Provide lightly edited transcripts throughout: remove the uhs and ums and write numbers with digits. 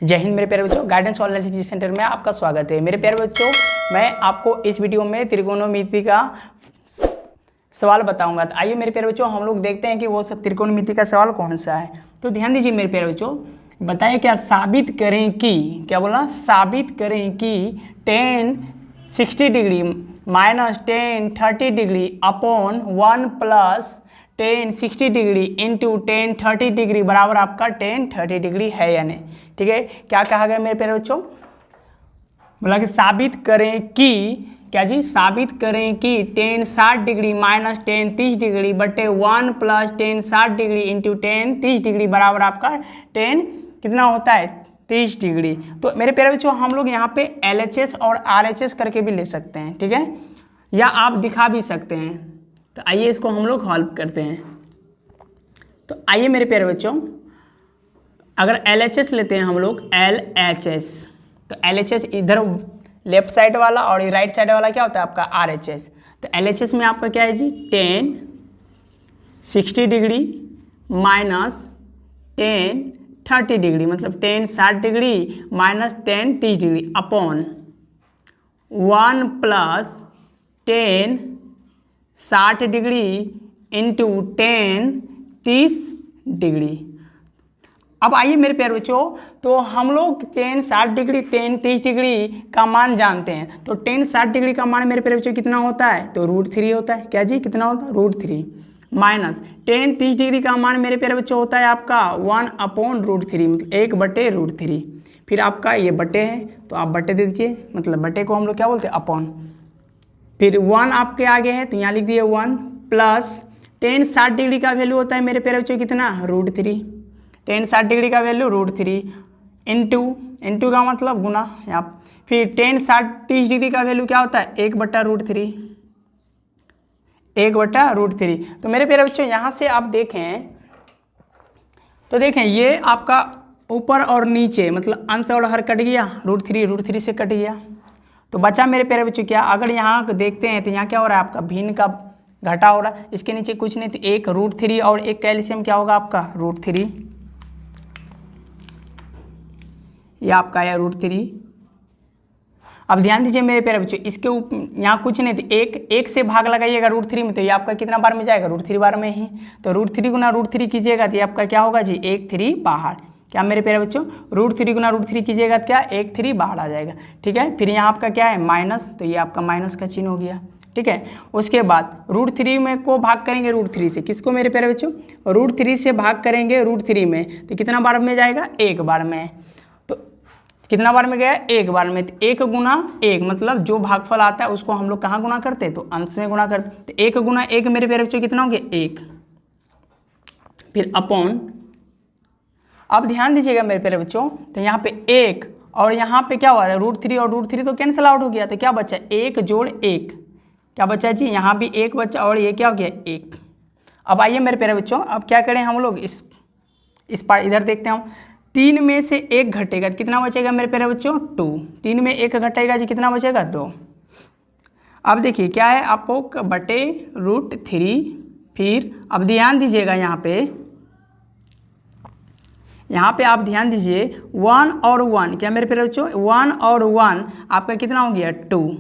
जय हिंद मेरे प्यारे बच्चों, गाइडेंस ऑनलाइन टीचिंग सेंटर में आपका स्वागत है। मेरे प्यारे बच्चों, मैं आपको इस वीडियो में त्रिकोणमिति का सवाल बताऊंगा। तो आइए मेरे प्यारे बच्चों, हम लोग देखते हैं कि वो सब त्रिकोणमिति का सवाल कौन सा है। तो ध्यान दीजिए मेरे प्यारे बच्चों, बताइए क्या साबित करें कि, क्या बोला, साबित करें कि tan 60 degree minus tan 30 degree upon 1 plus tan 60 degree into tan 30 degree बराबर आपका tan 30 डिग्री है या नहीं। ठीक है, क्या कहा गया मेरे प्यारे बच्चों, बोला कि साबित करें कि, क्या जी, साबित करें कि tan 60 degree minus tan 30 degree बटे 1 plus tan 60 degree into tan 30 degree बराबर आपका tan कितना होता है 30 डिग्री। तो मेरे प्यारे बच्चों, हम लोग यहाँ पे LHS और RHS करके भी ले सकते हैं, ठीक है, या आप दिखा भी सकते हैं। तो आइए इसको हम लोग सॉल्व करते हैं। तो आइए मेरे प्यारे बच्चों, अगर LHS लेते हैं हम लोग LHS, तो LHS इधर लेफ्ट साइड वाला और राइट साइड वाला क्या होता है आपका RHS। तो LHS में आपका क्या है जी, tan 60 degree minus tan 30 degree, मतलब tan 60 degree minus tan 30 degree upon 1 plus tan 60 degree into tan 30 degree. अब आइए मेरे प्यारे बच्चों, तो हम लोग tan 60 डिग्री tan 30 डिग्री का मान जानते हैं। तो tan 60 डिग्री का मान मेरे प्यारे बच्चों कितना होता है, तो √3 होता है। क्या जी, कितना होता है, √3 माइनस tan 30 डिग्री का मान मेरे प्यारे बच्चों होता है आपका 1 अपॉन √3, मतलब 1 बटे √3। फिर आपका ये बटे है तो आप बटे दे दीजिए, मतलब बटे को हम लोग क्या बोलते हैं, अपॉन। फिर 1 आपके आगे है तो यहाँ लिख दिए 1 प्लस tan 60 डिग्री का वैल्यू होता है मेरे प्यारे बच्चों कितना, √3। tan 60 डिग्री का वैल्यू √3 इंटू का मतलब गुना यहाँ। फिर tan 30 डिग्री का वैल्यू क्या होता है, 1 बटा √3, 1 बटा √3। तो मेरे प्यारे बच्चों, यहाँ से आप देखें तो देखें ये आपका ऊपर और नीचे मतलब अंश और हर कट गया, √3 से कट गया। तो बचा मेरे प्यारे बच्चों क्या, अगर यहाँ देखते हैं तो यहाँ क्या हो रहा है आपका भिन्न का घटा हो रहा है, इसके नीचे कुछ नहीं, तो एक √3 और एक कैल्शियम क्या होगा आपका √3, ये आपका है √3। अब ध्यान दीजिए मेरे प्यारे बच्चों, इसके ऊपर यहाँ कुछ नहीं, तो एक से भाग लगाइएगा √3 में, तो ये आपका कितना बार में जाएगा, √3 बार में ही। तो √3 गुना √3 कीजिएगा तो ये आपका क्या होगा जी, 1 3 बाहर। क्या मेरे प्यारे बच्चों, √3 गुना √3 कीजिएगा तो क्या 1 3 बाहर आ जाएगा। ठीक है, फिर यहाँ आपका क्या है माइनस, तो ये आपका माइनस का चिन्ह हो गया। ठीक है, उसके बाद √3 में को भाग करेंगे √3 से, किसको मेरे प्यारे बच्चों, √3 से भाग करेंगे √3 में, तो कितना बार में जाएगा, 1 बार में। तो कितना बार में गया, 1 बार में। तो 1 गुना 1 मतलब जो भागफल आता है उसको हम लोग कहाँ गुना करते हैं, तो अंश में गुना करते। तो 1 गुना 1 मेरे प्यारे बच्चों कितना हो गया, 1। फिर अपॉन, अब ध्यान दीजिएगा मेरे प्यारे बच्चों, तो यहाँ पे 1 और यहाँ पे क्या हुआ है, √3 और √3 तो कैंसिल आउट हो गया, तो क्या बचा, 1 जोड़ 1, क्या बचा जी, यहाँ भी 1 बचा और ये क्या हो गया 1। अब आइए मेरे प्यारे बच्चों, अब क्या करें हम लोग, इस पार इधर देखते हैं हम। 3 में से 1 घटेगा तो कितना बचेगा मेरे प्यारे बच्चों, 2। 3 में 1 घटेगा जी, कितना बचेगा, 2। अब देखिए क्या है, आपको बटे √3। फिर अब ध्यान दीजिएगा यहाँ पे आप ध्यान दीजिए 1 और 1, क्या मेरे प्यारे बच्चों, 1 और 1 आपका कितना हो गया, 2।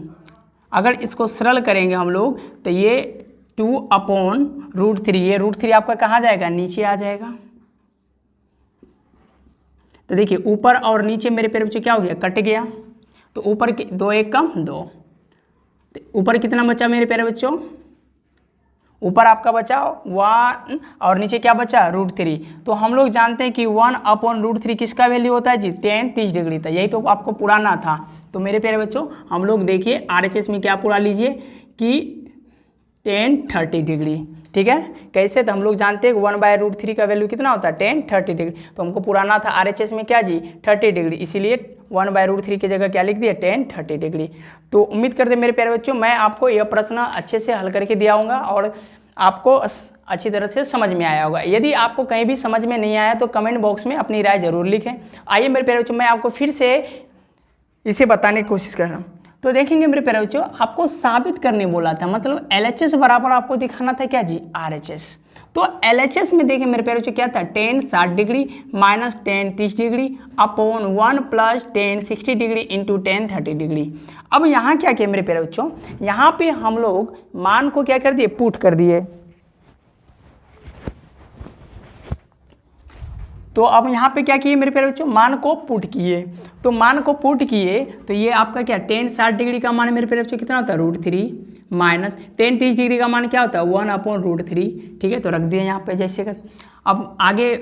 अगर इसको सरल करेंगे हम लोग तो ये 2 अपॉन √3, ये √3 आपका कहाँ जाएगा, नीचे आ जाएगा। तो देखिए ऊपर और नीचे मेरे प्यारे बच्चों क्या हो गया, कट गया। तो ऊपर 2 1 कम 2, तो ऊपर कितना बचा मेरे प्यारे बच्चों, ऊपर आपका बचा 1 और नीचे क्या बचा, √3। तो हम लोग जानते हैं कि 1 अपॉन √3 किसका वैल्यू होता है जी, tan 30 डिग्री था। यही तो आपको पुराना था। तो मेरे प्यारे बच्चों, हम लोग देखिए RHS में क्या पूरा लीजिए कि tan 30 डिग्री। ठीक है, कैसे, तो हम लोग जानते हैं कि 1/√3 का वैल्यू कितना होता है, tan 30 डिग्री। तो हमको पुराना था RHS में क्या जी, 30 डिग्री, इसीलिए 1/√3 की जगह क्या लिख दिया, tan 30 डिग्री। तो उम्मीद करते मेरे प्यारे बच्चों, मैं आपको यह प्रश्न अच्छे से हल करके दिया हूँगा और आपको अच्छी तरह से समझ में आया होगा। यदि आपको कहीं भी समझ में नहीं आया तो कमेंट बॉक्स में अपनी राय जरूर लिखें। आइए मेरे प्यारे बच्चों, मैं आपको फिर से इसे बताने की कोशिश कर रहा हूँ। तो देखेंगे मेरे प्यारे बच्चों, आपको साबित करने बोला था, मतलब LHS बराबर आपको दिखाना था क्या जी, RHS। तो LHS में देखिए मेरे प्यारे बच्चों क्या था, tan 60 degree minus tan 30 degree upon 1 plus tan 60 degree into tan 30 degree. अब यहाँ क्या किया मेरे प्यारे बच्चों, यहाँ पे हम लोग मान को क्या कर दिए, पुट कर दिए। तो अब यहाँ पे क्या किए मेरे प्यारे बच्चों, मान को पुट किए। तो मान को पुट किए तो ये आपका क्या, tan 60 डिग्री का मान मेरे प्यारे बच्चों कितना होता है, √3 माइनस tan 30 डिग्री का मान क्या होता है, 1/√3। ठीक है, तो रख दिए यहाँ पे जैसे कर। अब आगे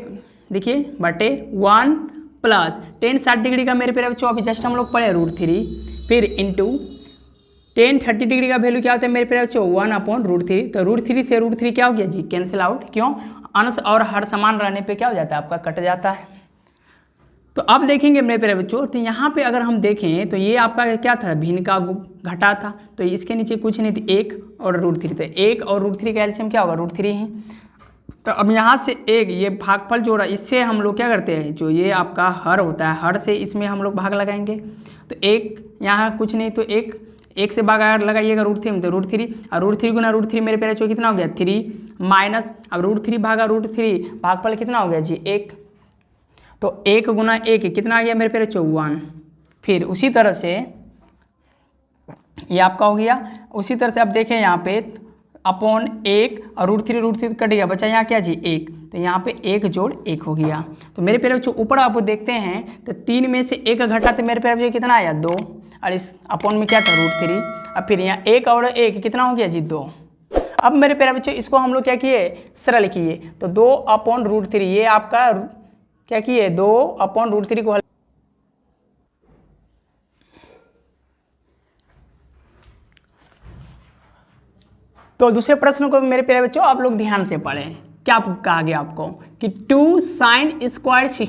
देखिए बटे 1 प्लस tan 60 डिग्री का मेरे प्यारे बच्चों अभी जस्ट हम लोग पढ़े √3, फिर इंटू tan 30 डिग्री का वैल्यू क्या होता है मेरे प्यारे बच्चों, 1/√3। तो √3 से √3 क्या हो गया जी, कैंसिल आउट। क्यों, अंश और हर समान रहने पे क्या हो जाता है, आपका कट जाता है। तो अब देखेंगे मेरे प्यारे बच्चों, तो यहाँ पे अगर हम देखें तो ये आपका क्या था, भिन्न का घटा था, तो इसके नीचे कुछ नहीं थी, 1 और √3 था। 1 और √3 का एलसीएम क्या होगा, √3 है। तो अब यहाँ से एक ये भागफल जो रहा, इससे हम लोग क्या करते हैं, जो ये आपका हर होता है, हर से इसमें हम लोग भाग लगाएंगे। तो एक यहाँ कुछ नहीं, तो एक से भाग अगर लगाइएगा √3 में तो √3, और √3 गुना √3 मेरे प्यारे बच्चों कितना हो गया, 3 माइनस, अब √3 भागा √3 भागफल कितना हो गया जी, 1। तो 1 गुना 1 कितना आ गया मेरे प्यारे बच्चों, 1। फिर उसी तरह से ये आपका हो गया। उसी तरह से अब देखें यहाँ पे अपॉन 1 और √3 कट गया, बचा यहाँ क्या जी, 1। तो यहाँ पे 1 जोड़ 1 हो गया। तो मेरे प्यारे बच्चों ऊपर आप देखते हैं तो 3 में से 1 घटा तो मेरे प्यारे बच्चों कितना आया, 2, और इस अपॉन में क्या था, √3। अब फिर यहाँ 1 और 1 कितना हो गया जी, 2। अब मेरे प्यारे बच्चों इसको हम लोग क्या किए, सरल किए। तो 2/√3 ये आपका क्या किए, 2/√3 को तो दूसरे प्रश्न को मेरे प्यारे बच्चों आप लोग ध्यान से पढ़ें। क्या कहा गया आपको कि 2 sin² 60